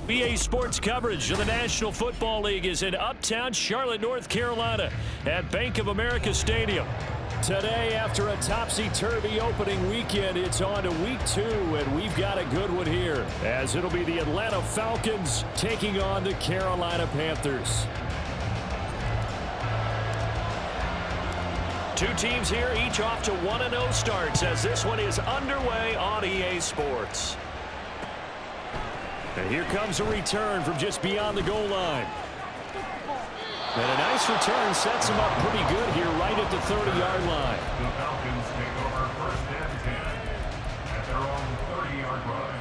BA Sports coverage of the National Football League is in uptown Charlotte, North Carolina at Bank of America Stadium. Today, after a topsy-turvy opening weekend, it's on to week 2, and we've got a good one here, as it'll be the Atlanta Falcons taking on the Carolina Panthers. Two teams here, each off to 1-0 starts, as this one is underway on EA Sports. And here comes a return from just beyond the goal line. And a nice return sets him up pretty good here right at the 30-yard line. The Falcons take over 1st and 10 at their own 30-yard line.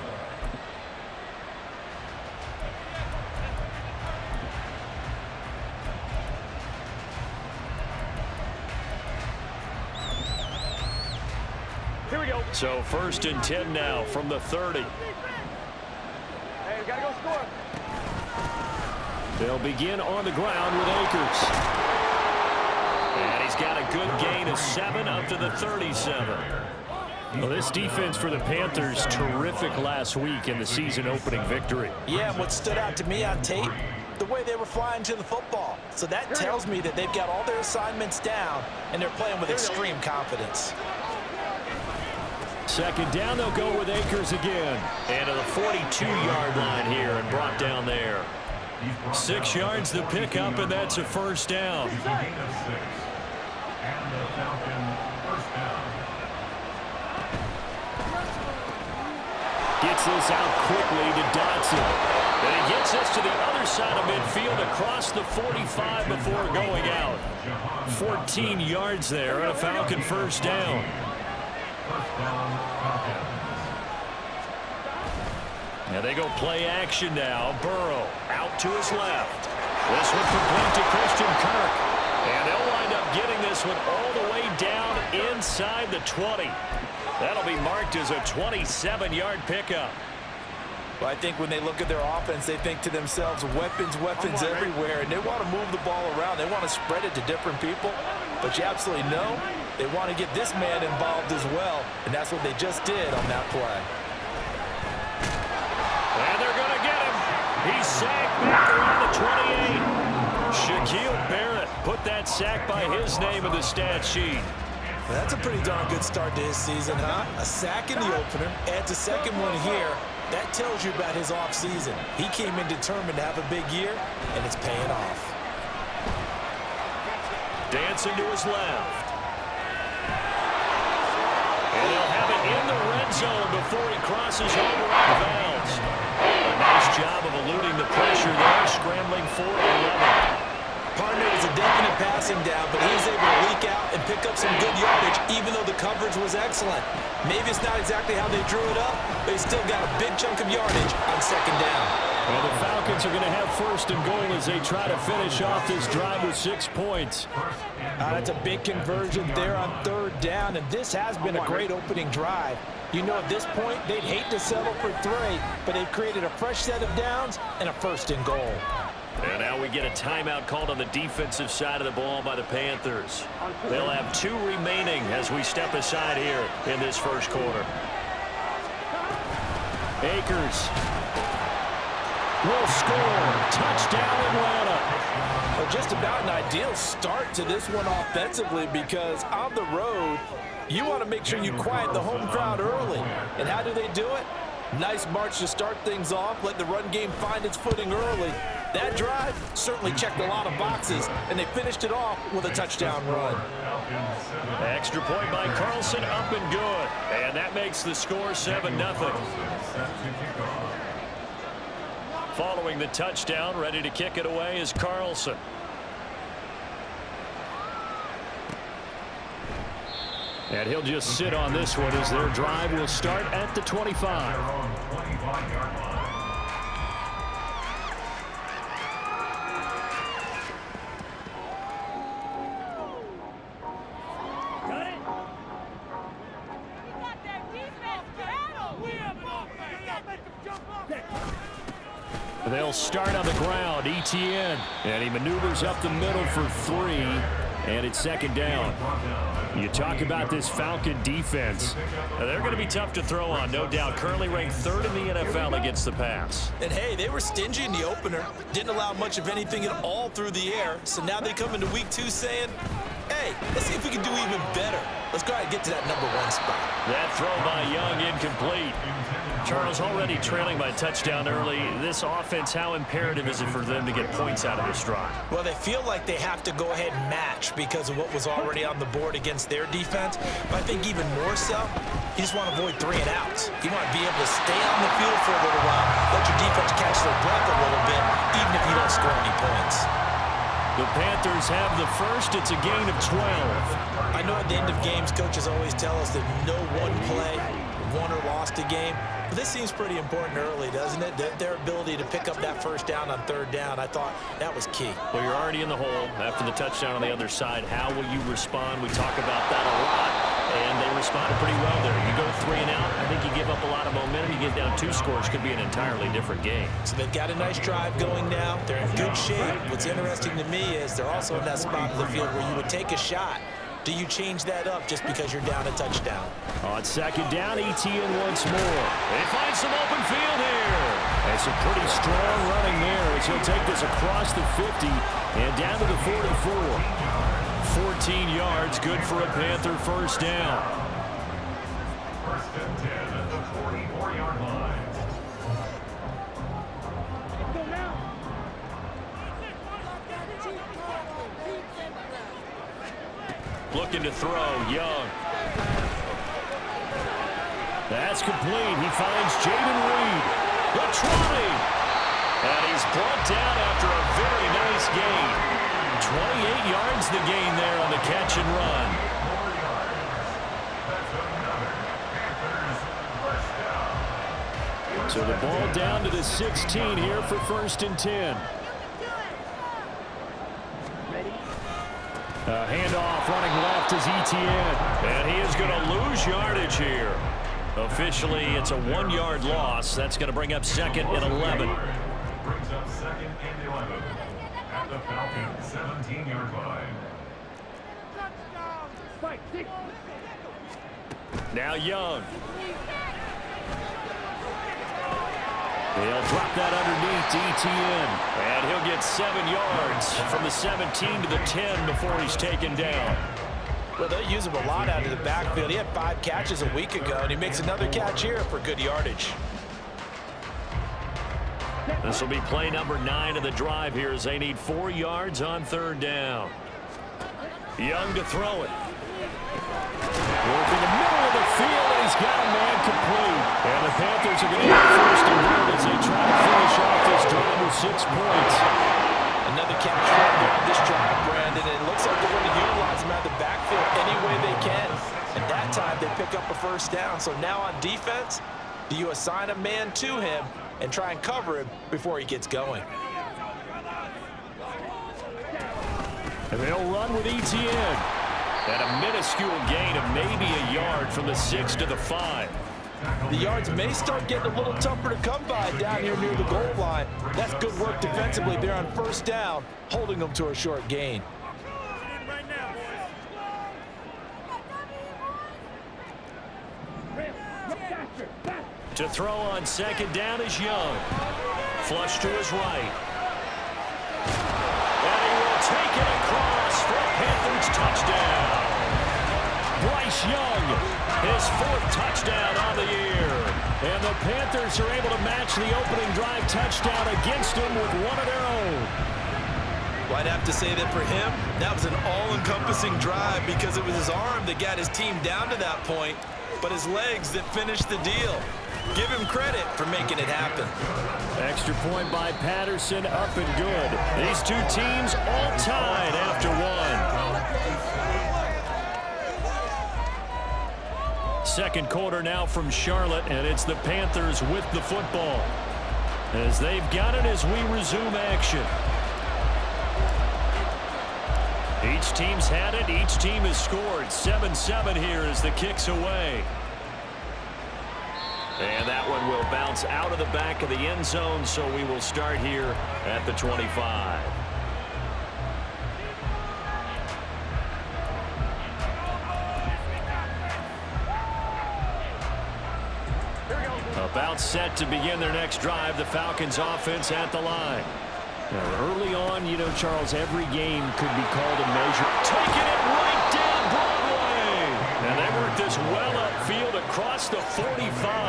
Here we go. So 1st and 10 now from the 30. Hey, we gotta go score. They'll begin on the ground with Akers. And he's got a good gain of 7 up to the 37. Well, this defense for the Panthers, terrific last week in the season opening victory. Yeah, and what stood out to me on tape, the way they were flying to the football. So that tells me that they've got all their assignments down, and they're playing with extreme confidence. 2nd down, they'll go with Akers again. And to the 42-yard line here and brought down there. 6 yards the pickup, and that's a 1st down. He's a gain of 6. And the Falcon 1st down. Gets this out quickly to Dotson. And he gets this to the other side of midfield across the 45 before going out. 14 yards there and a Falcon 1st down. 1st down, Falcons. Now they go play action now. Burrow out to his left. This one complete to Christian Kirk. And they'll wind up getting this one all the way down inside the 20. That'll be marked as a 27-yard pickup. Well, I think when they look at their offense, they think to themselves, weapons everywhere, and they want to move the ball around. They want to spread it to different people. But you absolutely know they want to get this man involved as well, and that's what they just did on that play. And they're going to get him. He's sacked back around the 28. Shaquille Barrett put that sack by his name in the stat sheet. Well, that's a pretty darn good start to his season, huh? A sack in the opener, adds a second one here. That tells you about his offseason. He came in determined to have a big year, and it's paying off. Dancing to his left. And he'll have it in the red zone before he crosses over out of bounds. A nice job of eluding the pressure there, scrambling for 11. Partner, it was a definite passing down, but he was able to leak out and pick up some good yardage, even though the coverage was excellent. Maybe it's not exactly how they drew it up, but he still got a big chunk of yardage on 2nd down. And the Falcons are going to have first and goal as they try to finish off this drive with 6 points. That's a big conversion there on third down, and this has been a great opening drive. You know, at this point, they'd hate to settle for 3, but they've created a fresh set of downs and a first and goal. And now we get a timeout called on the defensive side of the ball by the Panthers. They'll have 2 remaining as we step aside here in this first quarter. Akers will score. Touchdown, Atlanta. Well, just about an ideal start to this one offensively, because on the road, you want to make sure you quiet the home crowd early. And how do they do it? Nice march to start things off. Let the run game find its footing early. That drive certainly checked a lot of boxes, and they finished it off with a touchdown run. Extra point by Carlson, up and good. And that makes the score 7-0. Following the touchdown, ready to kick it away is Carlson. And he'll just sit on this one as their drive will start at the 25. They'll start on the ground. Etienne. And he maneuvers up the middle for 3. And it's second down. You talk about this Falcon defense. They're going to be tough to throw on, no doubt. Currently ranked 3rd in the NFL against the pass. And, hey, they were stingy in the opener. Didn't allow much of anything at all through the air. So now they come into week 2 saying, hey, let's see if we can do even better. Let's go ahead and get to that number 1 spot. That throw by Young incomplete. Charles, already trailing by a touchdown early. This offense, how imperative is it for them to get points out of this drive? Well, they feel like they have to go ahead and match because of what was already on the board against their defense. But I think even more so, you just want to avoid 3 and outs. You want to be able to stay on the field for a little while, let your defense catch their breath a little bit, even if you don't score any points. The Panthers have the first. It's a gain of 12. I know at the end of games, coaches always tell us that no one play won or lost a game. But this seems pretty important early, doesn't it? Their ability to pick up that first down on third down, I thought that was key. Well, you're already in the hole after the touchdown on the other side. How will you respond? We talk about that a lot, and they responded pretty well there. You go 3 and out, I think you give up a lot of momentum. You get down 2 scores, could be an entirely different game. So they've got a nice drive going now. They're in good shape. What's interesting to me is they're also in that spot of the field where you would take a shot. Do you change that up just because you're down a touchdown? On second down, Etienne once more. They find some open field here. That's a pretty strong running there as he'll take this across the 50 and down to the 44. 14 yards, good for a Panther first down. First and 10 at the 44-yard line. Looking to throw, Young. That's complete. He finds Jaden Reed. The 20. And he's brought down after a very nice gain. 28 yards the gain there on the catch and run. So the ball down to the 16 here for first and 10. A handoff running left is Etienne. And he is going to lose yardage here. Officially, it's a 1-yard loss. That's going to bring up second and 11. Brings up second and 11 at the Falcons 17-yard line. Now Young. He'll drop that underneath to Etienne. And he'll get 7 yards from the 17 to the 10 before he's taken down. Well, they'll use him a lot out of the backfield. He had 5 catches a week ago, and he makes another catch here for good yardage. This will be play number 9 of the drive here as they need 4 yards on third down. Young to throw it. Working the middle of the field, and he's got a man complete. And the Panthers are going to get first and goal as they try to finish off this drive with 6 points. Another catch right there on this drive, Brandon. And it looks like they're going to utilize him out of the backfield any way they can. And that time they pick up a first down. So now on defense, do you assign a man to him, and try and cover him before he gets going. And they'll run with ETN. And a minuscule gain of maybe a yard from the 6 to the 5. The yards may start getting a little tougher to come by down here near the goal line. That's good work defensively there on first down, holding them to a short gain. To throw on second down is Young. Flush to his right. And he will take it across for a Panthers touchdown. Bryce Young, his 4th touchdown on the year. And the Panthers are able to match the opening drive touchdown against him with one of their own. Well, I'd have to say that for him, that was an all-encompassing drive because it was his arm that got his team down to that point, but his legs that finished the deal. Give him credit for making it happen. Extra point by Patterson, up and good. These two teams all tied after one. Second quarter now from Charlotte, and it's the Panthers with the football. As they've got it as we resume action. Each team's had it. Each team has scored. 7-7 here as the kick's away. And that one will bounce out of the back of the end zone, so we will start here at the 25. About set to begin their next drive, the Falcons offense at the line. Now, early on, you know, Charles, every game could be called a measure. Taking it right down Broadway. And they work this well upfield across the 45.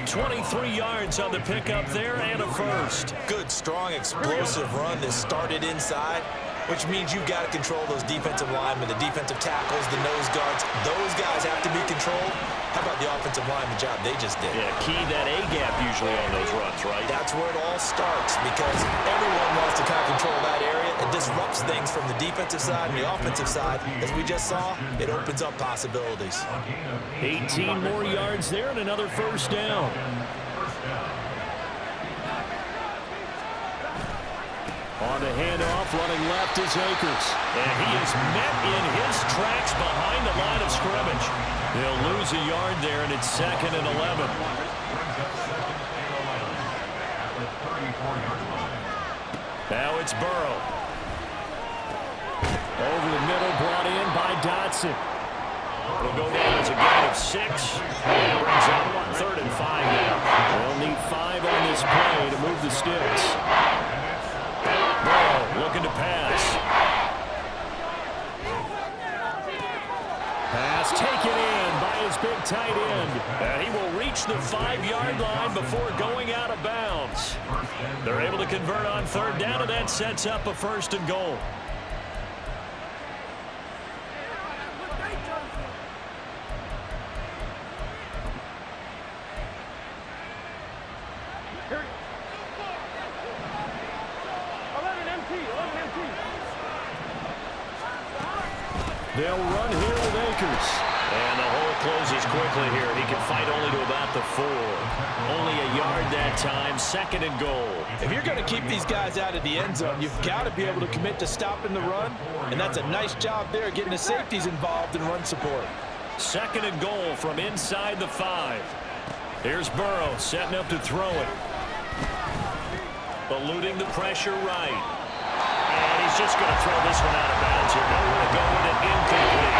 23 yards on the pickup there and a first. Good, strong, explosive run that started inside, which means you've got to control those defensive linemen, the defensive tackles, the nose guards. Those guys have to be controlled. How about the offensive lineman job they just did? Yeah, key that A-gap usually on those runs, right? That's where it all starts because everyone wants to kind of control that area. It disrupts things from the defensive side and the offensive side. As we just saw, it opens up possibilities. 18 more yards there and another first down. On the handoff, running left is Akers. And he is met in his tracks behind the line of scrimmage. He'll lose a yard there, and it's 2nd and 11. Now it's Burrow. Over the middle, brought in by Dotson. It'll go down as a gain of 6. And it brings up 3rd and 5 now. They'll need 5 on this play to move the sticks. Burrow looking to pass. Pass taken in by his big tight end. And he will reach the 5-yard line before going out of bounds. They're able to convert on 3rd down, and that sets up a 1st and goal. They'll run here with Akers. And the hole closes quickly here. He can fight only to about the 4. Only a yard that time. 2nd and goal. If you're going to keep these guys out of the end zone, you've got to be able to commit to stopping the run. And that's a nice job there, getting the safeties involved in run support. 2nd and goal from inside the 5. Here's Burrow setting up to throw it. Eluding the pressure right. And he's just going to throw this one out of bounds here. Nowhere to go with it, incomplete.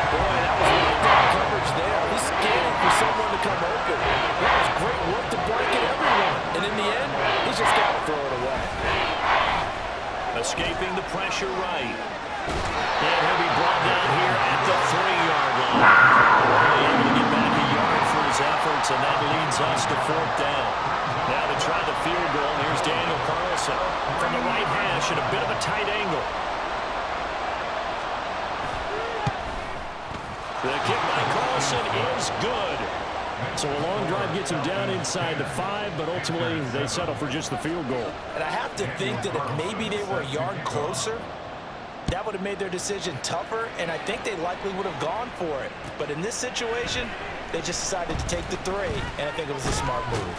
Boy, that was lockdown coverage there. He's scanning for someone to come open. That was great work to blanket everyone. And in the end, he's just got to throw it away. Escaping the pressure right. And he'll be brought down here at the 3-yard line. Able to get back a yard for his efforts, and that leads us to 4th down. Now to try the field goal, here's Daniel Carlson from the right hash at a bit of a tight angle. The kick by Carlson is good. So a long drive gets him down inside the 5, but ultimately they settle for just the field goal. And I have to think that if maybe they were a yard closer, that would have made their decision tougher, and I think they likely would have gone for it. But in this situation, they just decided to take the 3, and I think it was a smart move.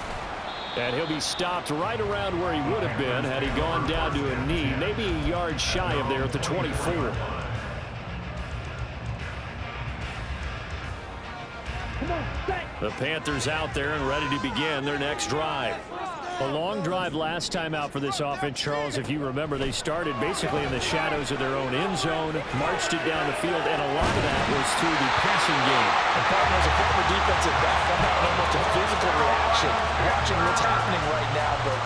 And he'll be stopped right around where he would have been had he gone down to a knee, maybe a yard shy of there at the 24. The Panthers out there and ready to begin their next drive. A long drive last time out for this offense, Charles. If you remember, they started basically in the shadows of their own end zone, marched it down the field, and a lot of that was through the passing game. And partner, as a former defensive back, I'm having almost a physical reaction watching what's happening right now, but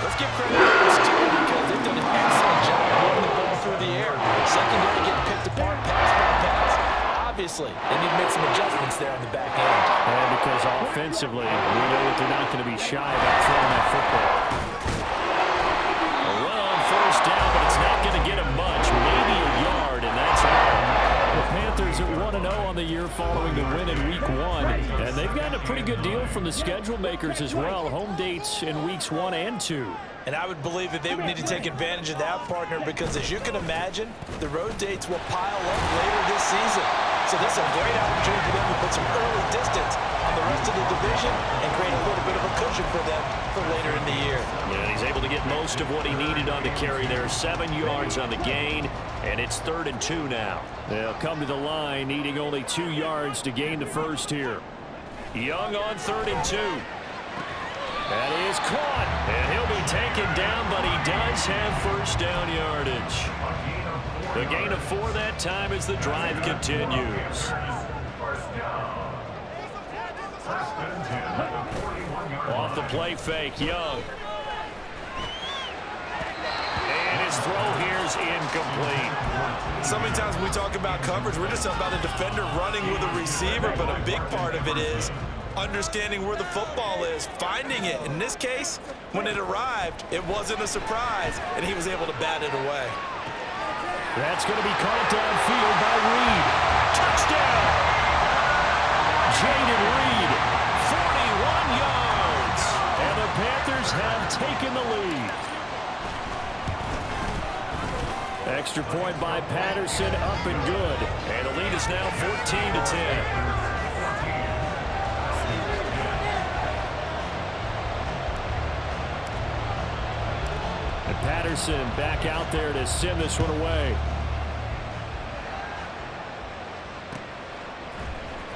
let's give credit to this team because they've done an excellent job moving the ball through the air. Secondary getting picked apart, pass by pass. Obviously, they need to make some adjustments there on the back end. And because offensively, we know that they're not going to be shy about throwing that football. A run on first down, but it's not going to get him much. Maybe a yard, and that's all. The Panthers at 1-0 on the year following the win in Week 1. And they've gotten a pretty good deal from the schedule makers as well. Home dates in Weeks 1 and 2. And I would believe that they would need to take advantage of that, partner, because as you can imagine, the road dates will pile up later this season. So this is a great opportunity for them to put some early distance on the rest of the division and create a little bit of a cushion for them for later in the year. Yeah, he's able to get most of what he needed on the carry there. 7 yards on the gain, and it's 3rd and 2 now. They'll come to the line, needing only 2 yards to gain the first here. Young on 3rd and 2. That is caught, and he'll be taken down, but he does have first down yardage. The gain of 4 that time as the drive continues. Off the play fake, Young. And his throw here is incomplete. So many times when we talk about coverage, we're just talking about a defender running with a receiver, but a big part of it is understanding where the football is, finding it. In this case, when it arrived, it wasn't a surprise, and he was able to bat it away. That's going to be caught downfield by Reed. Touchdown! Jaden Reed, 41 yards. And the Panthers have taken the lead. Extra point by Patterson, up and good. And the lead is now 14-10. And Patterson back out there to send this one away.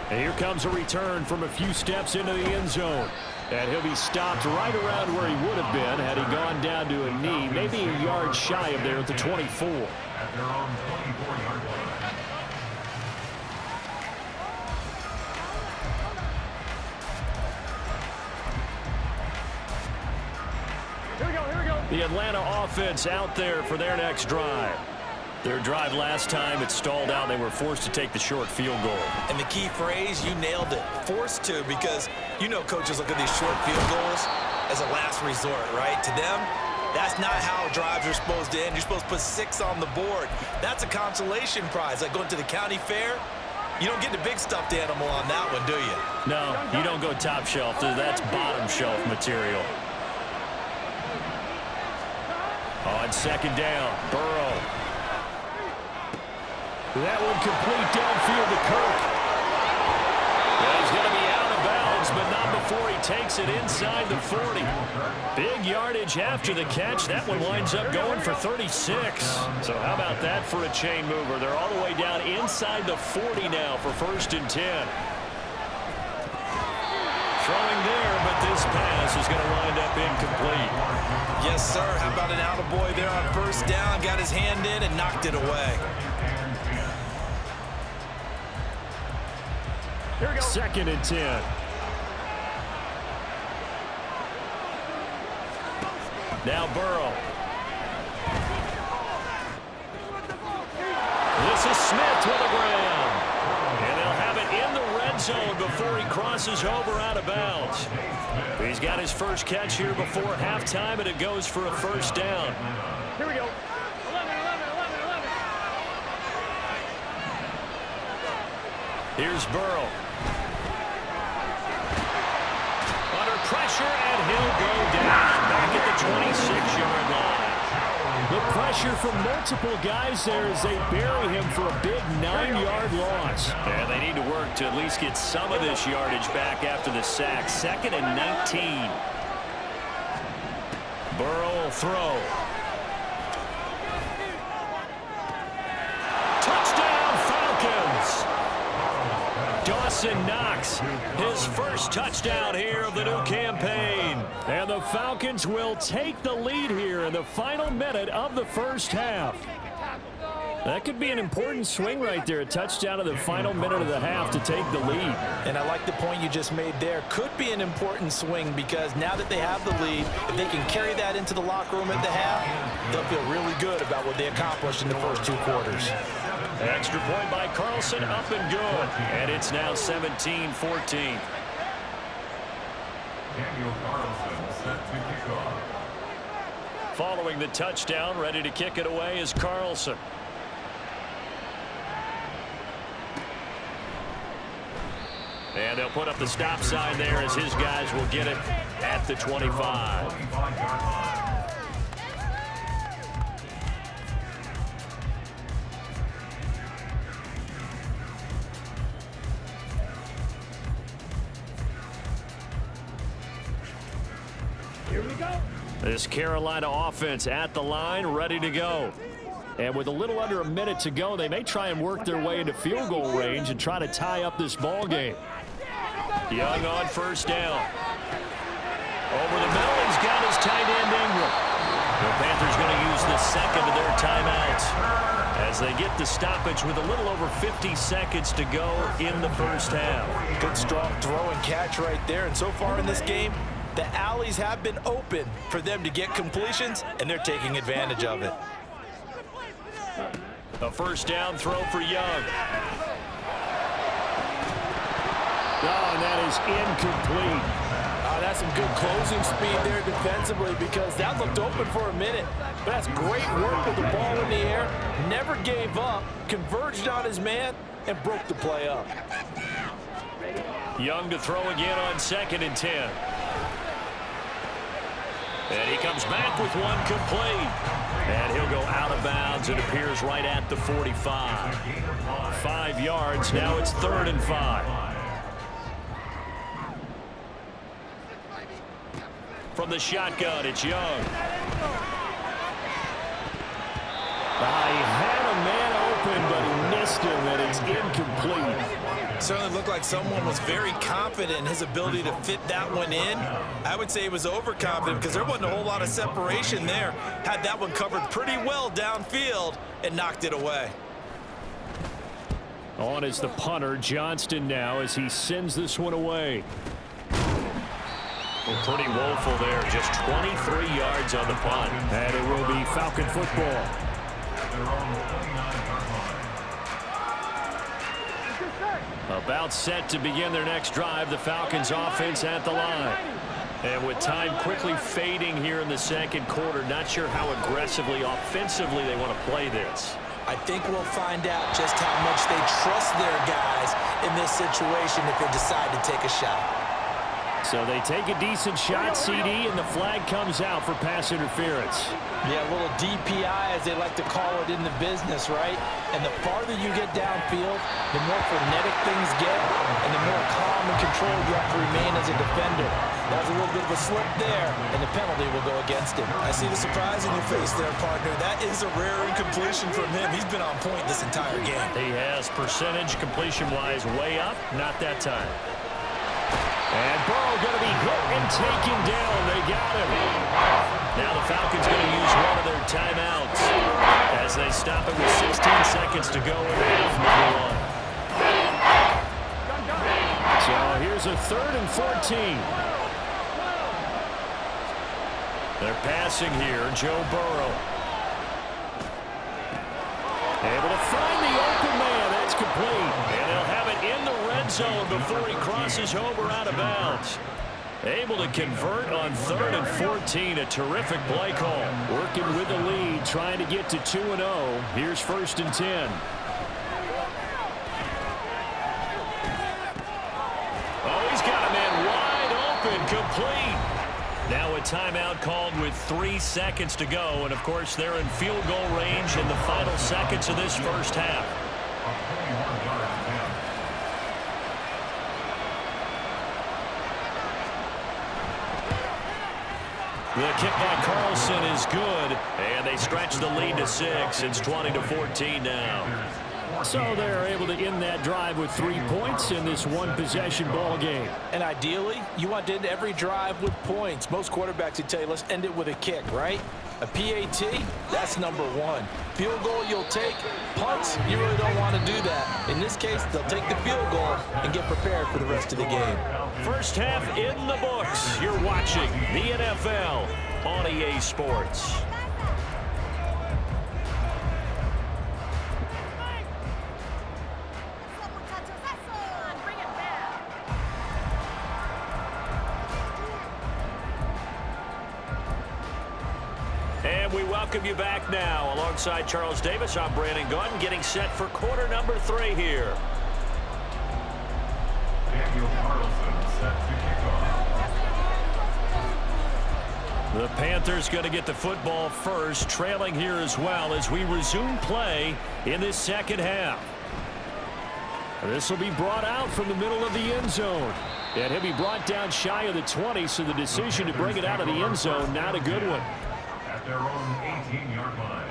And here comes a return from a few steps into the end zone. And he'll be stopped right around where he would have been had he gone down to a knee, maybe a yard shy of there at the 24. At their own 24-yard line. The Atlanta offense out there for their next drive. Their drive last time, it stalled out. They were forced to take the short field goal. And the key phrase, you nailed it, forced to, because you know coaches look at these short field goals as a last resort, right? To them, that's not how drives are supposed to end. You're supposed to put 6 on the board. That's a consolation prize, like going to the county fair. You don't get the big stuffed animal on that one, do you? No, you don't go top shelf. That's bottom shelf material. On second down, Burrow. That one complete downfield to Kirk. Well, he's going to be out of bounds, but not before he takes it inside the 40. Big yardage after the catch. That one winds up going for 36. So how about that for a chain mover? They're all the way down inside the 40 now for 1st and 10. Throwing there, but this pass is going to wind up incomplete. Yes, sir. How about an attaboy there on 1st down? Got his hand in and knocked it away. Here we go. 2nd and 10. Now Burrow. This is Smith with a grab. And they'll have it in the red zone before he crosses over out of bounds. He's got his first catch here before halftime, and it goes for a 1st down. Here we go. 11. Here's Burrow. Under pressure, and he'll go down back at the 26-yard line. The pressure from multiple guys there as they bury him for a big 9-yard loss. And they need to work to at least get some of this yardage back after the sack. 2nd and 19. Burrow will throw. Touchdown, Falcons! Dawson Knox, his first touchdown here of the new campaign. And the Falcons will take the lead here in the final minute of the first half. That could be an important swing right there, a touchdown in the final minute of the half to take the lead. And I like the point you just made there. Could be an important swing because now that they have the lead, if they can carry that into the locker room at the half, they'll feel really good about what they accomplished in the first 2 quarters. An extra point by Carlson, up and good. And it's now 17-14. Daniel Carlson set to kick off. Following the touchdown, ready to kick it away is Carlson. And they'll put up the stop sign there as his guys will get it at the 25. Here we go. This Carolina offense at the line, ready to go. And with a little under a minute to go, they may try and work their way into field goal range and try to tie up this ball game. Young on first down. Over the middle, he's got his tight end Ingram. The Panthers going to use the second of their timeouts as they get the stoppage with a little over 50 seconds to go in the first half. Good strong throw and catch right there. And so far in this game, the alleys have been open for them to get completions, and they're taking advantage of it. A first down throw for Young. Oh, and that is incomplete. That's some good closing speed there defensively because that looked open for a minute. But that's great work with the ball in the air. Never gave up, converged on his man, and broke the play up. Young to throw again on 2nd and 10. And he comes back with one complete. And he'll go out of bounds. It appears right at the 45. 5 yards. Now it's 3rd and 5. From the shotgun, it's Young. He had a man open, but he missed him, and it's incomplete. Certainly looked like someone was very confident in his ability to fit that one in. I would say he was overconfident because there wasn't a whole lot of separation there. Had that one covered pretty well downfield and knocked it away. On is the punter, Johnston, now as he sends this one away. Well, pretty woeful there, just 23 yards on the punt. And it will be Falcon football. About set to begin their next drive, the Falcons offense at the line. And with time quickly fading here in the second quarter, not sure how aggressively, offensively they want to play this. I think we'll find out just how much they trust their guys in this situation if they decide to take a shot. So they take a decent shot, CD, and the flag comes out for pass interference. Yeah, a little DPI, as they like to call it in the business, right? And the farther you get downfield, the more frenetic things get, and the more calm and controlled you have to remain as a defender. That was a little bit of a slip there, and the penalty will go against him. I see the surprise in your face there, partner. That is a rare incompletion from him. He's been on point this entire game. He has percentage completion-wise way up, not that time. And Burrow going to be hit and taken down. They got him. Now the Falcons going to use one of their timeouts as they stop it with 16 seconds to go in half number 1. So here's a 3rd and 14. They're passing here. Joe Burrow. Able to find the open man. That's complete. And they'll have it in the red zone before he crosses over out of bounds. Able to convert on 3rd and 14. A terrific play call. Working with the lead, trying to get to 2-0. Here's 1st and 10. Oh, he's got a man wide open, complete. Now a timeout called with 3 seconds to go. And, of course, they're in field goal range in the final seconds of this first half. The kick by Carlson is good, and they stretch the lead to 6. It's 20-14 now. So they're able to end that drive with 3 points in this one-possession ball game. And ideally, you want to end every drive with points. Most quarterbacks would tell you, let's end it with a kick, right? A PAT, that's number 1. Field goal you'll take. Punts, you really don't want to do that. In this case, they'll take the field goal and get prepared for the rest of the game. First half in the books. You're watching the NFL on EA Sports. And we welcome you back now. Alongside Charles Davis, I'm Brandon Gunn, getting set for quarter number 3 here. Daniel Carlson set to kick off. The Panthers going to get the football first, trailing here as well as we resume play in this second half. This will be brought out from the middle of the end zone. And he'll be brought down shy of the 20, so the decision to bring it out of the end zone, not a good one. At their own 18-yard line.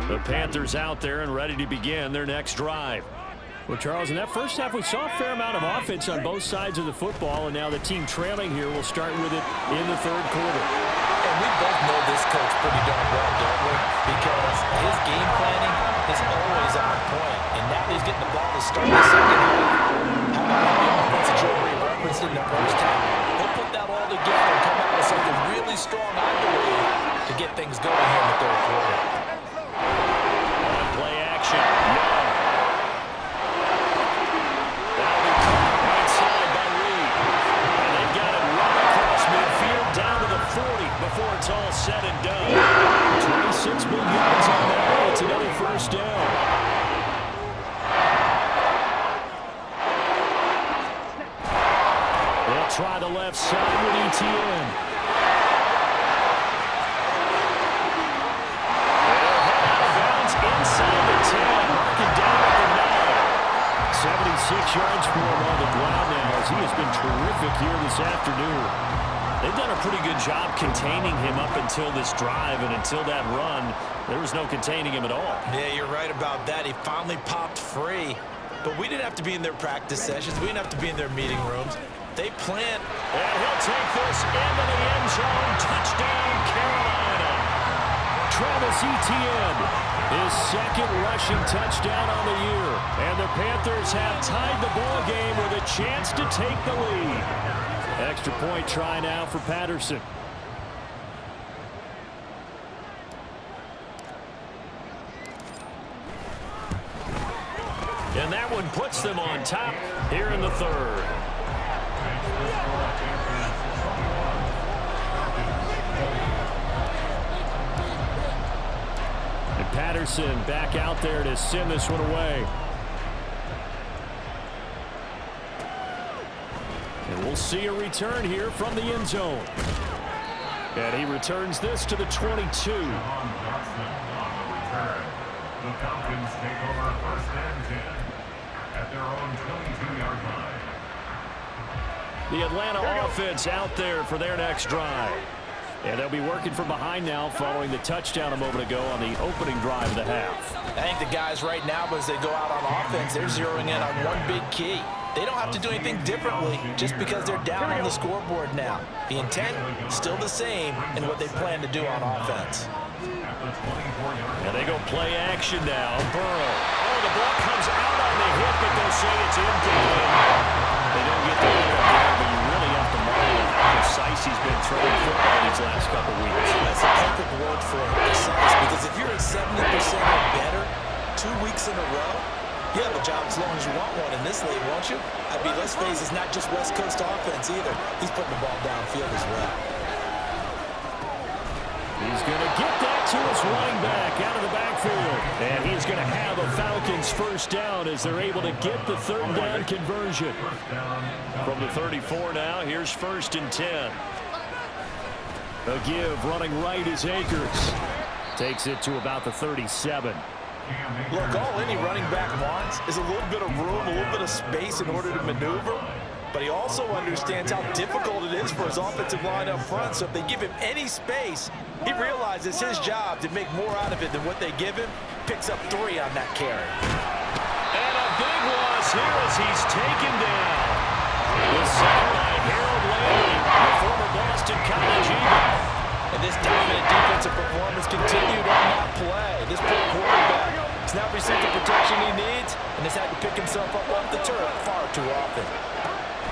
The Panthers out there and ready to begin their next drive. Well, Charles, in that first half, we saw a fair amount of offense on both sides of the football, and now the team trailing here will start with it in the third quarter. And we both know this coach pretty darn well, don't we? Because his game planning is always on point, and now he's getting the ball to start the second half. How about the offense that Joe referenced in the first half? He'll put that all together and come out with something really strong, I believe, to get things going here in the third quarter. On play action, Young. That'll be caught right side by Reed. And they've got it right across midfield down to the 40 before it's all said and done. 26 big yards on that. It's another first down. They'll try the left side with ETN. Inside the 10, marking down at the 9. 76 yards for him on the ground now, as he has been terrific here this afternoon. They've done a pretty good job containing him up until this drive, and until that run, there was no containing him at all. Yeah, you're right about that. He finally popped free. But we didn't have to be in their practice sessions. We didn't have to be in their meeting rooms. They planned. And he'll take this into the end zone. Touchdown, Carolina. Travis Etienne, his second rushing touchdown on the year. And the Panthers have tied the ball game with a chance to take the lead. Extra point try now for Patterson. And that one puts them on top here in the third. And Patterson back out there to send this one away. And we'll see a return here from the end zone. And he returns this to the 22. The Falcons take over first and 10 at their own 22-yard line. The Atlanta offense out there for their next drive. And they'll be working from behind now following the touchdown a moment ago on the opening drive of the half. I think the guys right now, as they go out on offense, they're zeroing in on one big key. They don't have to do anything differently just because they're down on the scoreboard now. The intent, still the same in what they plan to do on offense. And they go play action now. Burrow. Oh, the ball comes out on the hit, but they'll say it's incomplete. They don't get the hit there, but you really have to marvel at how precise he's been throwing football these last couple weeks. That's a perfect word for it, precise, because if you're at 70% or better 2 weeks in a row, you have a job as long as you want one in this league, won't you? I mean, let's face it, it's not just West Coast offense either. He's putting the ball downfield as well. He's going to get that to his running back out of the backfield. And he's going to have a Falcons first down as they're able to get the third down conversion. From the 34 now, here's 1st and 10. A give running right is Akers. Takes it to about the 37. Look, all any running back wants is a little bit of room, a little bit of space in order to maneuver. but he also understands how difficult it is for his offensive line up front. So if they give him any space, he realizes his job to make more out of it than what they give him. Picks up 3 on that carry. And a big loss here as he's taken down. The sack by Harold Landry, the former Boston College Eagle. And this dominant defensive performance continued on that play. This poor quarterback has not received the protection he needs and has had to pick himself up off the turf far too often.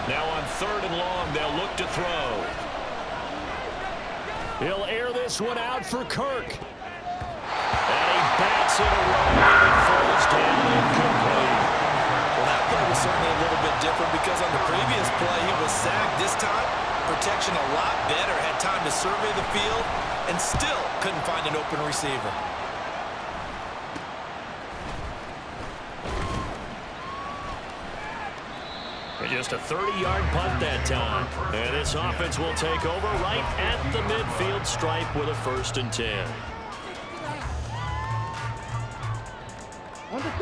Now on 3rd and long, they'll look to throw. He'll air this one out for Kirk. And he bats it away and it falls down incomplete. Well, that play was certainly a little bit different because on the previous play he was sacked. This time, protection a lot better. Had time to survey the field and still couldn't find an open receiver. And just a 30-yard punt that time. And this offense will take over right at the midfield stripe with a 1st and 10.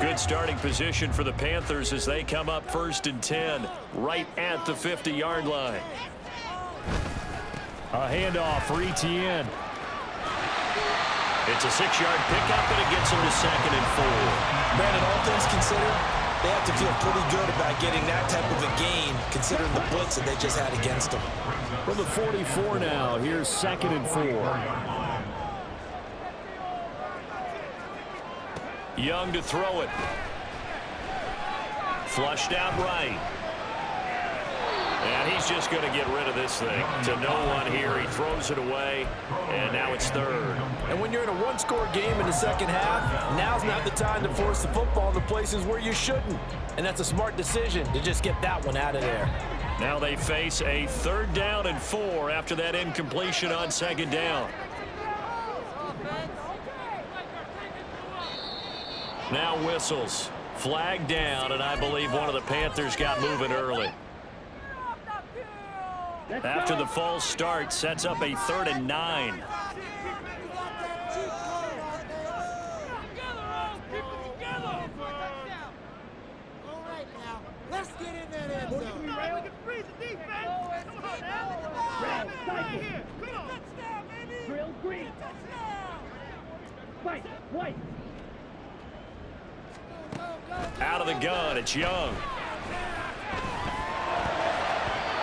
Good starting position for the Panthers as they come up 1st and 10 right at the 50-yard line. A handoff for Etienne. It's a 6-yard pickup, and it gets him to 2nd and 4. Brandon, all things considered, they have to feel pretty good about getting that type of a gain, considering the blitz that they just had against them. From the 44 now, here's 2nd and 4. Young to throw it. Flushed out right. And he's just going to get rid of this thing. To no one here. He throws it away, and now it's 3rd. And when you're in a one-score game in the second half, now's not the time to force the football in the places where you shouldn't. And that's a smart decision to just get that one out of there. Now they face a 3rd down and 4 after that incompletion on 2nd down. Now whistles. Flag down, and I believe one of the Panthers got moving early. After the false start, sets up a 3rd and 9. Let's get in that end zone. We can freeze the defense. Come on now. Right here. Come on. Touchdown, baby. Drill green. Touchdown. White. White. Out of the gun, it's Young.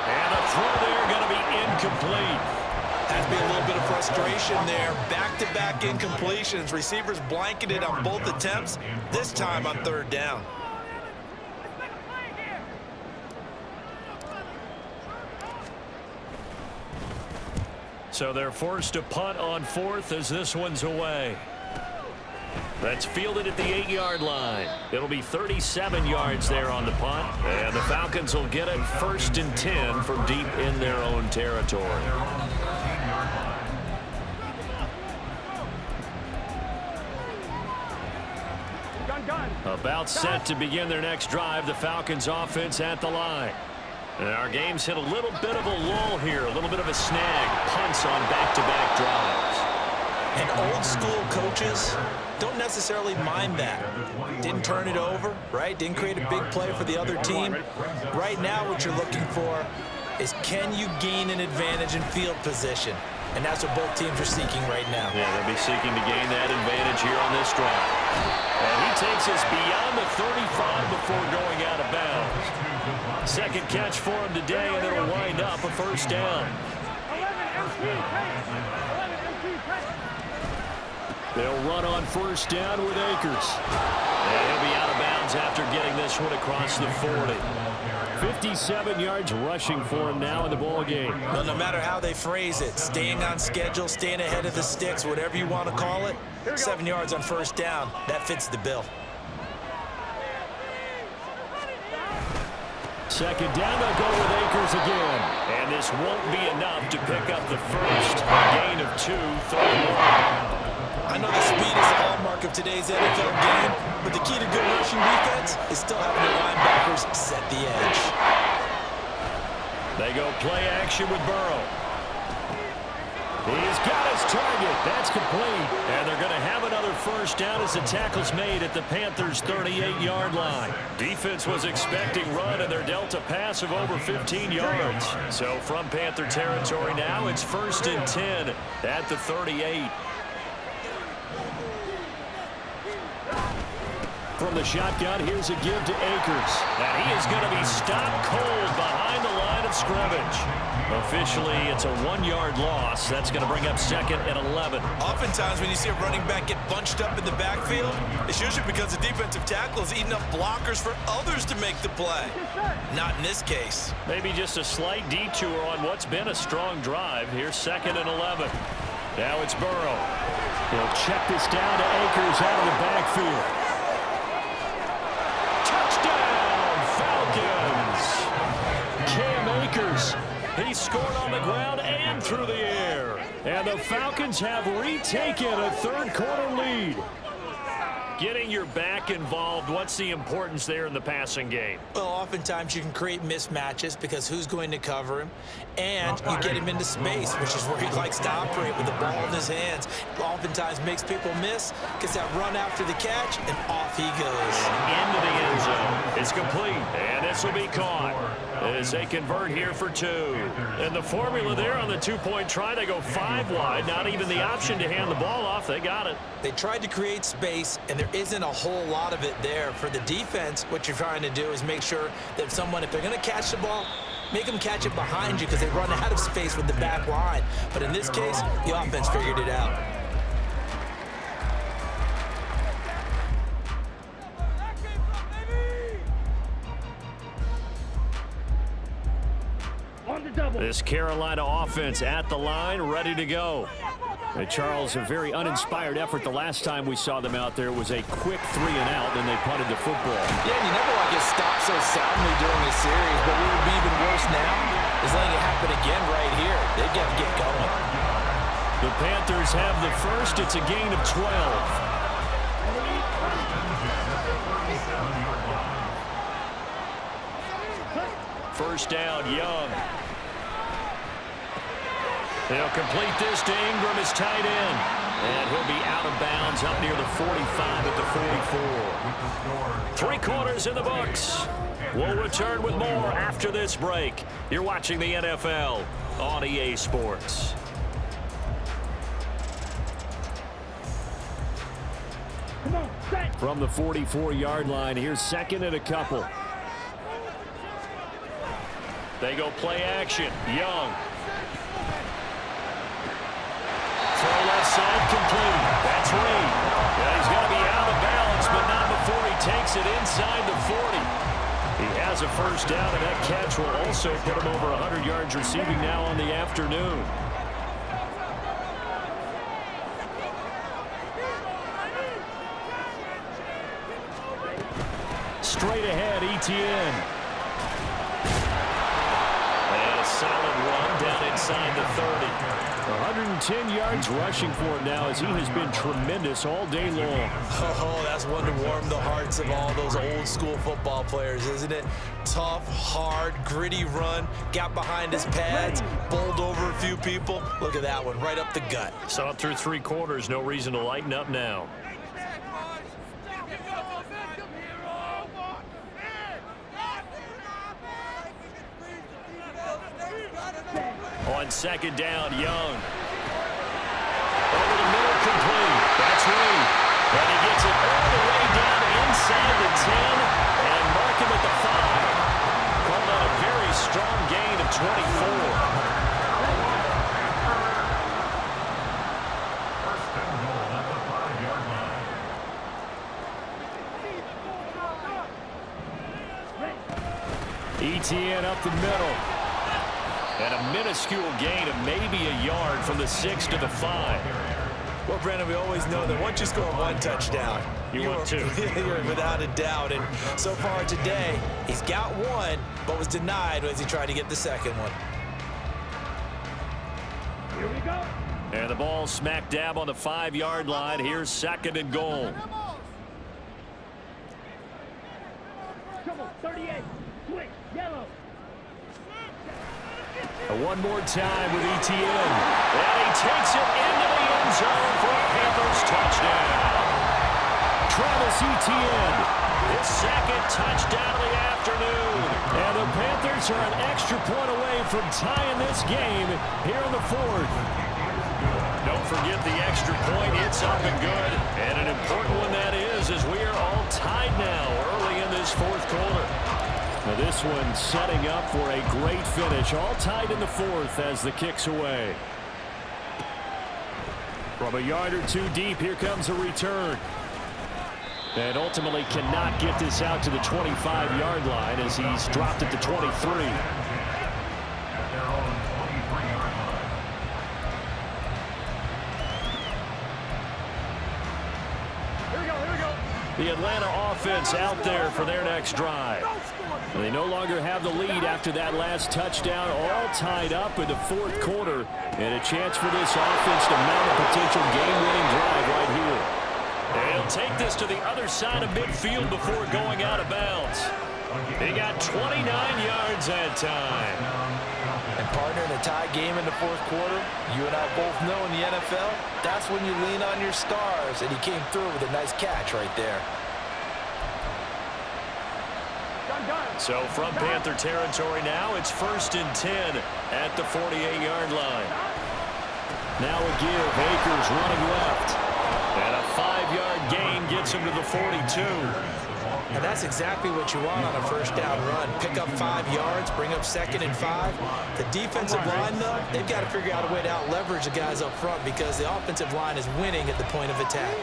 And a throw there going to be incomplete. Has to be a little bit of frustration there. Back-to-back incompletions. Receivers blanketed on both attempts, this time on 3rd down. So they're forced to punt on 4th as this one's away. That's fielded at the 8-yard line. It'll be 37 yards there on the punt. And the Falcons will get it 1st and 10 from deep in their own territory. About set to begin their next drive. The Falcons offense at the line. And our game's hit a little bit of a lull here. A little bit of a snag. Punts on back-to-back drives. And old school coaches don't necessarily mind that. Didn't turn it over, right? Didn't create a big play for the other team. Right now what you're looking for is, can you gain an advantage in field position? And that's what both teams are seeking right now. Yeah, they'll be seeking to gain that advantage here on this drive. And he takes us beyond the 35 before going out of bounds. Second catch for him today, and it'll wind up a 1st down. They'll run on 1st down with Akers. And he'll be out of bounds after getting this one across the 40. 57 yards rushing for him now in the ball game. Well, no matter how they phrase it, staying on schedule, staying ahead of the sticks, whatever you want to call it, 7 yards on 1st down, that fits the bill. 2nd down, they'll go with Akers again. And this won't be enough to pick up the first. Gain of 2, 3rd and 1. I know the speed is the hallmark of today's NFL game, but the key to good rushing defense is still having your linebackers set the edge. They go play action with Burrow. He's got his target. That's complete. And they're going to have another first down as the tackle's made at the Panthers' 38-yard line. Defense was expecting run, and they're dealt a pass of over 15 yards. So from Panther territory now, it's 1st and 10 at the 38. From the shotgun, here's a give to Akers. And he is going to be stopped cold behind the line of scrimmage. Officially, it's a 1-yard loss. That's going to bring up 2nd and 11. Oftentimes, when you see a running back get bunched up in the backfield, it's usually because the defensive tackle is eating up blockers for others to make the play. Not in this case. Maybe just a slight detour on what's been a strong drive. Here's 2nd and 11. Now it's Burrow. He'll check this down to Akers out of the backfield. He scored on the ground and through the air. And the Falcons have retaken a third-quarter lead. Getting your back involved, what's the importance there in the passing game? Well, oftentimes you can create mismatches because who's going to cover him, and you get him into space, which is where he likes to operate with the ball in his hands. Oftentimes makes people miss, gets that run after the catch, and off he goes. Into the end zone. It's complete, and this will be caught as they convert here for 2. And the formula there on the 2-point try, they go 5 wide. Not even the option to hand the ball off. They got it. They tried to create space, and there isn't a whole lot of it there. For the defense, what you're trying to do is make sure that if they're going to catch the ball, make them catch it behind you because they run out of space with the back line. But in this case, the offense figured it out. This Carolina offense at the line, ready to go. And Charles, a very uninspired effort the last time we saw them out there. It was a quick 3 and out, and they punted the football. Yeah, and you never want to get stopped so soundly during a series, but what would be even worse now is letting it happen again right here. They got to get going. The Panthers have the first. It's a gain of 12. First down, Young. They'll complete this to Ingram, his tight end. And he'll be out of bounds up near the 45 at the 44. 3 quarters in the books. We'll return with more after this break. You're watching the NFL on EA Sports. From the 44-yard line, here's 2nd and a couple. They go play action. Young. Throw left side complete. That's Reed. Yeah, he's got to be out of balance, but not before he takes it inside the 40. He has a first down, and that catch will also put him over 100 yards receiving now on the afternoon. Straight ahead, Etienne. And a solid run down inside the 30. 110 yards rushing for him now as he has been tremendous all day long. Oh, that's one to warm the hearts of all those old school football players, isn't it? Tough, hard, gritty run, got behind his pads, bowled over a few people. Look at that one, right up the gut. Saw it through 3 quarters, no reason to lighten up now. On 2nd down, Young. Over the middle, complete. That's Reed. And he gets it all the way down inside the 10 and mark him at the 5. Called that a very strong gain of 24. Etienne up the middle. And a minuscule gain of maybe a yard from the 6 to the 5. Well, Brandon, we always know that once you score 1 touchdown, you want 2. You're without a doubt. And so far today, he's got 1, but was denied as he tried to get the 2nd one. Here we go. And the ball smack dab on the 5-yard line. Here's 2nd and goal. Come on, 38. Switch, yellow. One more time with Etienne. And he takes it into the end zone for a Panthers touchdown. Travis Etienne, his second touchdown of the afternoon. And the Panthers are an extra point away from tying this game here in the fourth. Don't forget the extra point. It's up and good. And an important one that is, as we are all tied now early in this fourth quarter. Now this one setting up for a great finish. All tied in the fourth as the kick's away. From a yard or two deep, here comes a return. And ultimately cannot get this out to the 25-yard line as he's dropped it to 23. The Atlanta offense out there for their next drive. They no longer have the lead after that last touchdown, all tied up in the fourth quarter, and a chance for this offense to mount a potential game-winning drive right here. They'll take this to the other side of midfield before going out of bounds. They got 29 yards that time. And partner, in a tie game in the fourth quarter, you and I both know in the NFL, that's when you lean on your stars, and he came through with a nice catch right there. So from Panther territory now, it's 1st and 10 at the 48-yard line. Now a give, Akers running left. And a 5-yard gain gets him to the 42. And that's exactly what you want on a first down run. Pick up 5 yards, bring up 2nd and 5. The defensive line, though, they've got to figure out a way to out-leverage the guys up front because the offensive line is winning at the point of attack.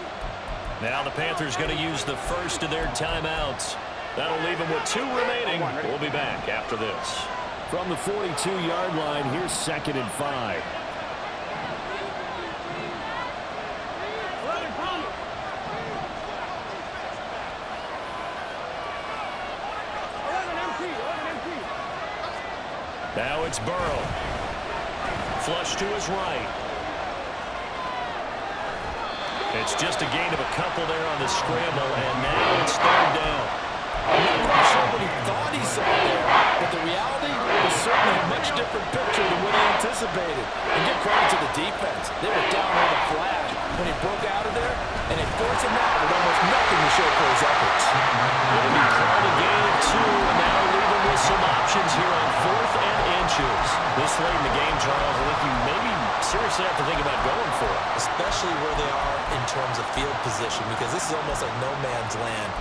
Now the Panthers going to use the first of their timeouts. That'll leave them with 2 remaining. We'll be back after this. From the 42-yard line, here's 2nd and 5. Now it's Burrow. Flush to his right. It's just a gain of a couple there on the scramble, and now it's 3rd down. I'm not really sure what he thought he saw there, but the reality was certainly a much different picture than what he anticipated. And give credit to the defense. They were down on the flash when he broke out of there, and they forced him out with almost nothing to show for his efforts. It'll be called a gain of 2, and now leaving with some options here on 4th and inches. This late in the game, Charles, I think you maybe seriously have to think about going for it. Especially where they are in terms of field position, because this is almost like no man's land.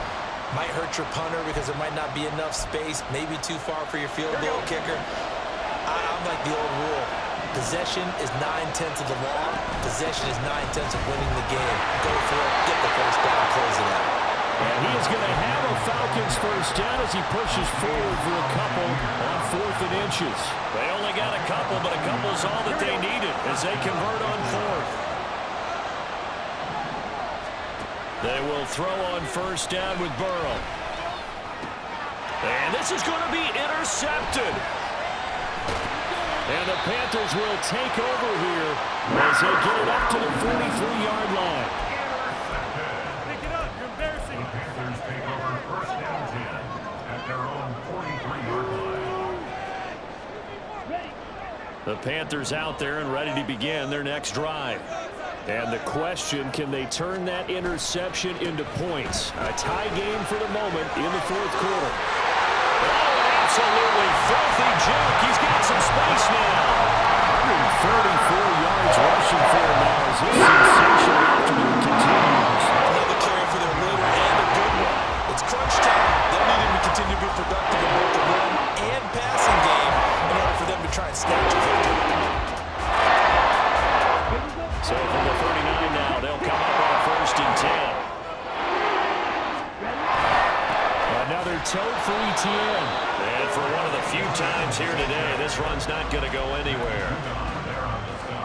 Might hurt your punter because there might not be enough space, maybe too far for your field goal kicker. I'm like the old rule. Possession is 9/10 of the law. Possession is 9/10 of winning the game. Go for it, get the first down, close it out. And he is going to have a Falcons first down as he pushes forward for a couple on 4th and inches. They only got a couple, but a couple's all that they needed as they convert on 4th. They will throw on first down with Burrow. And this is going to be intercepted. And the Panthers will take over here as they get it up to the 43-yard line. Pick it up. You're embarrassing. The Panthers take over 1st and 10 at their own 43-yard line. The Panthers out there and ready to begin their next drive. And the question, can they turn that interception into points? A tie game for the moment in the fourth quarter. Oh, absolutely filthy juke. He's got some space now. 134 yards rushing for him now as this sensational afternoon continues. Another carry for their leader and a good one. It's crunch time. They'll need him to continue to be productive in both the run and passing game in order for them to try and snatch a victory. So from the 39 now, they'll come up on 1st and 10. Another tote for Etienne. And for one of the few times here today, this run's not going to go anywhere.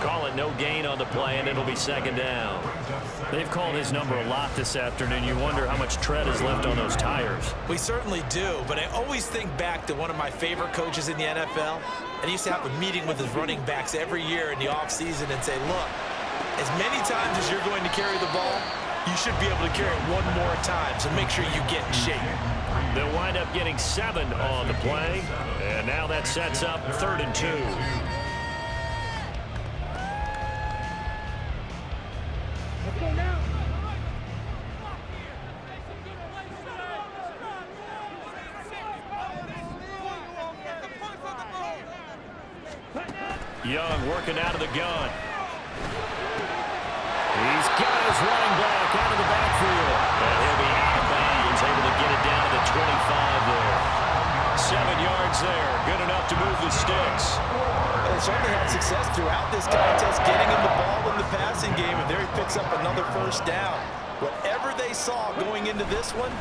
Call it no gain on the play, and it'll be 2nd down. They've called his number a lot this afternoon. You wonder how much tread is left on those tires. We certainly do, but I always think back to one of my favorite coaches in the NFL. And he used to have a meeting with his running backs every year in the offseason and say, look, as many times as you're going to carry the ball, you should be able to carry it one more time, so make sure you get in shape. They'll wind up getting 7 on the play. And now that sets up 3rd and 2. Let's go now. Young working out of the gun. He's got his running back out of the backfield. And he'll be out of bounds, able to get it down to the 25 there. 7 yards there, good enough to move the sticks. They certainly had success throughout this contest, getting him the ball in the passing game, and there he picks up another 1st down. Whatever they saw going into this one,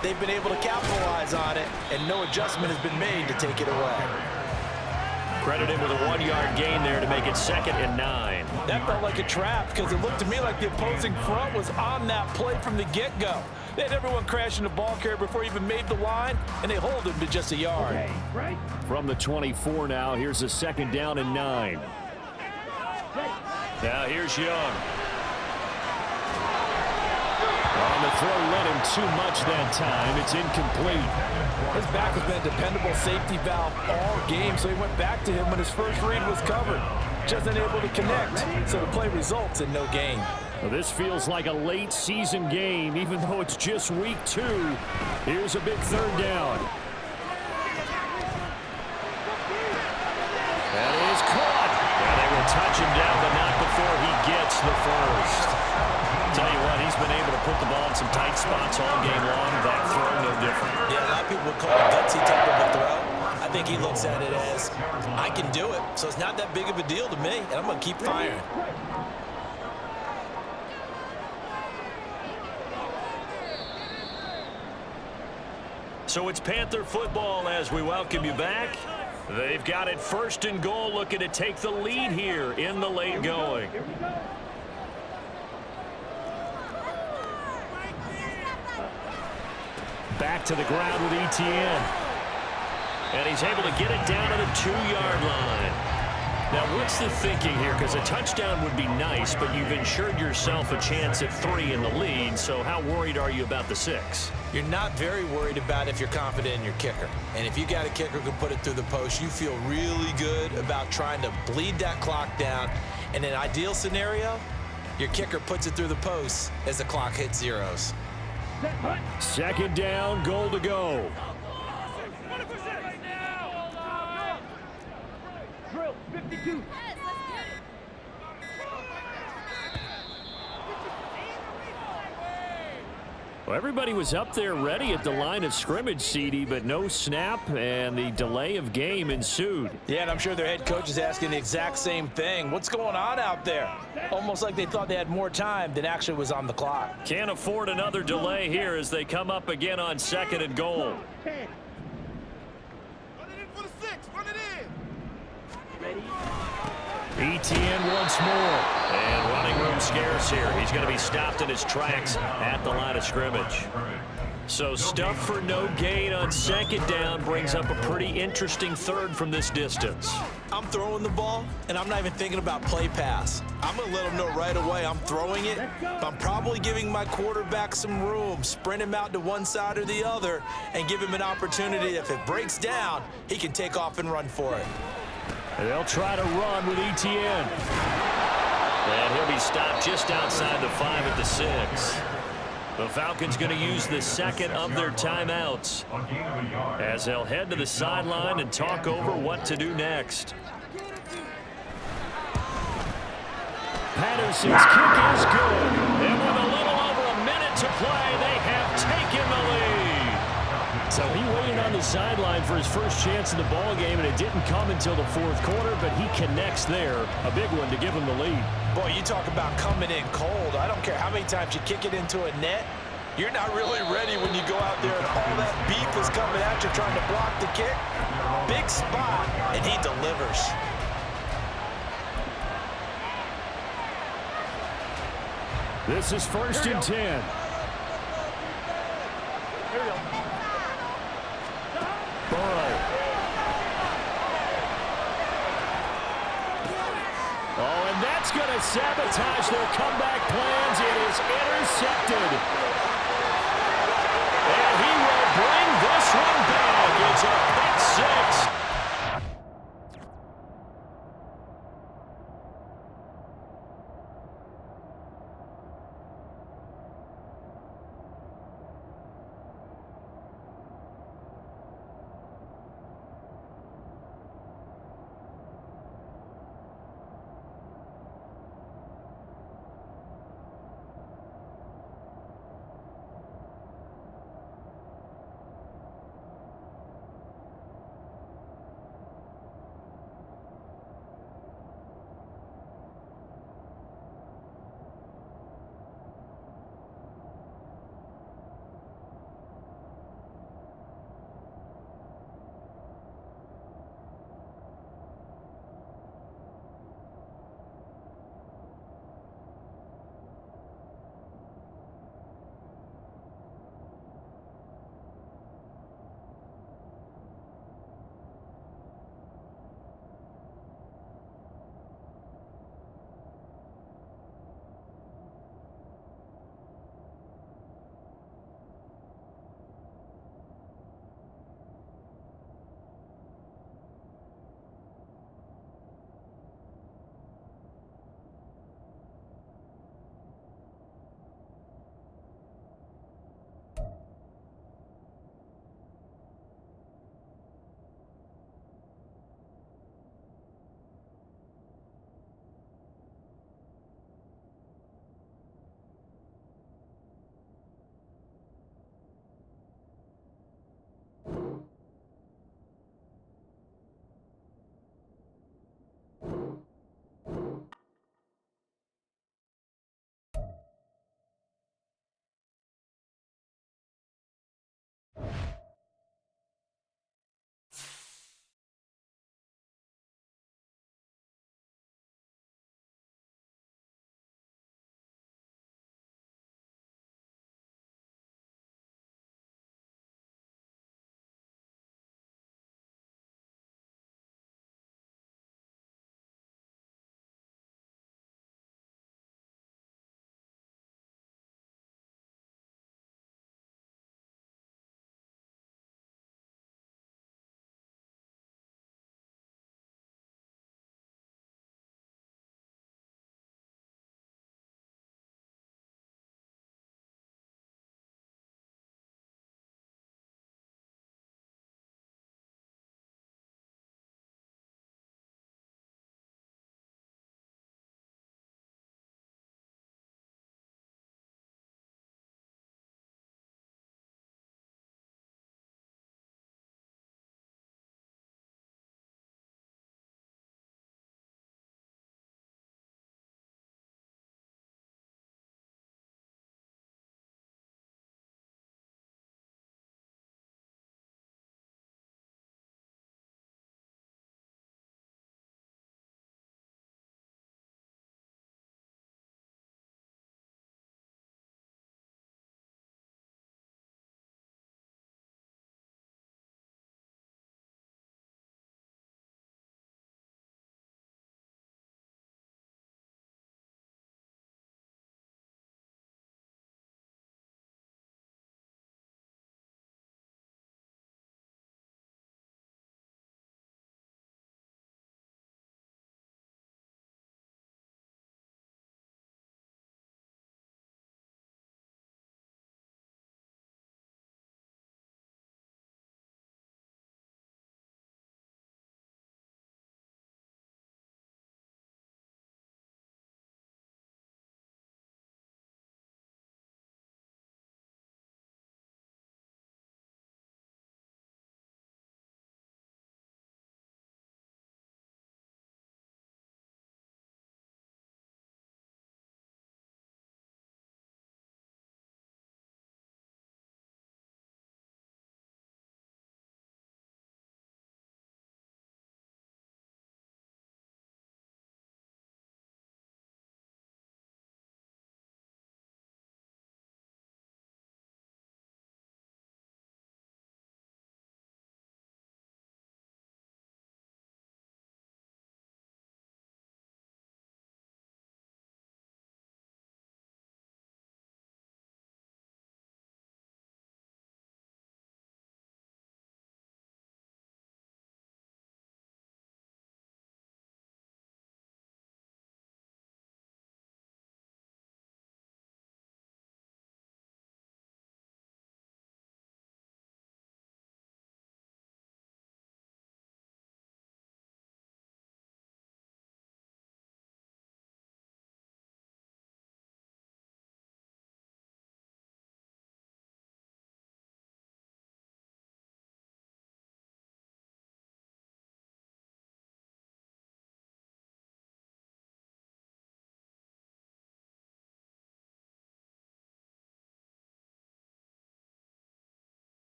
they've been able to capitalize on it, and no adjustment has been made to take it away. Credit him with a 1-yard gain there to make it 2nd and 9. That felt like a trap because it looked to me like the opposing front was on that play from the get-go. They had everyone crashing the ball carrier before he even made the line, and they hold him to just a yard. Okay, right? From the 24 now, here's a 2nd down and 9. Now here's Young. On the throw, led him too much that time. It's incomplete. His back has been a dependable safety valve all game, so he went back to him when his first read was covered. Just unable to connect, so the play results in no gain. Well, this feels like a late season game, even though it's just week 2. Here's a big 3rd down. That is caught. And they will touch him down, but not before he gets the first. Tell you what, he's been able to put the ball in some tight spots all game long. That throw, no different. Yeah, a lot of people would call it a gutsy type of a throw. I think he looks at it as, I can do it, so it's not that big of a deal to me, and I'm going to keep firing. So it's Panther football as we welcome you back. They've got it 1st and goal, looking to take the lead here in the late going. Back to the ground with Etienne. And he's able to get it down to the 2-yard line. Now, what's the thinking here? Because a touchdown would be nice, but you've ensured yourself a chance at 3 in the lead, so how worried are you about the 6? You're not very worried about if you're confident in your kicker. And if you got a kicker who can put it through the post, you feel really good about trying to bleed that clock down. In an ideal scenario, your kicker puts it through the post as the clock hits zeros. 2nd down, goal to go. Drill 52. Well, everybody was up there ready at the line of scrimmage, CD, but no snap, and the delay of game ensued. Yeah, and I'm sure their head coach is asking the exact same thing. What's going on out there? Almost like they thought they had more time than actually was on the clock. Can't afford another delay here as they come up again on 2nd and goal. 10. Run it in for the 6. Run it in. Ready? Etienne once more. And running room scarce here. He's going to be stopped in his tracks at the line of scrimmage. So stuff for no gain on 2nd down brings up a pretty interesting 3rd from this distance. I'm throwing the ball, and I'm not even thinking about play pass. I'm going to let them know right away I'm throwing it, but I'm probably giving my quarterback some room, sprint him out to one side or the other, and give him an opportunity. If it breaks down, he can take off and run for it. They'll try to run with Etienne. And he'll be stopped just outside the 5 at the 6. The Falcons going to use the 2nd of their timeouts as they'll head to the sideline and talk over what to do next. Patterson's kick is good. And with a little over a minute to play, they have taken the lead. So he waited on the sideline for his first chance in the ball game, and it didn't come until the 4th quarter, but he connects there. A big one to give him the lead. Boy, you talk about coming in cold. I don't care how many times you kick it into a net. You're not really ready when you go out there and all that beef is coming at you trying to block the kick. Big spot, and he delivers. This is 1st and 10. Here we go. Burrow. Oh, and that's going to sabotage their comeback plans. It is intercepted.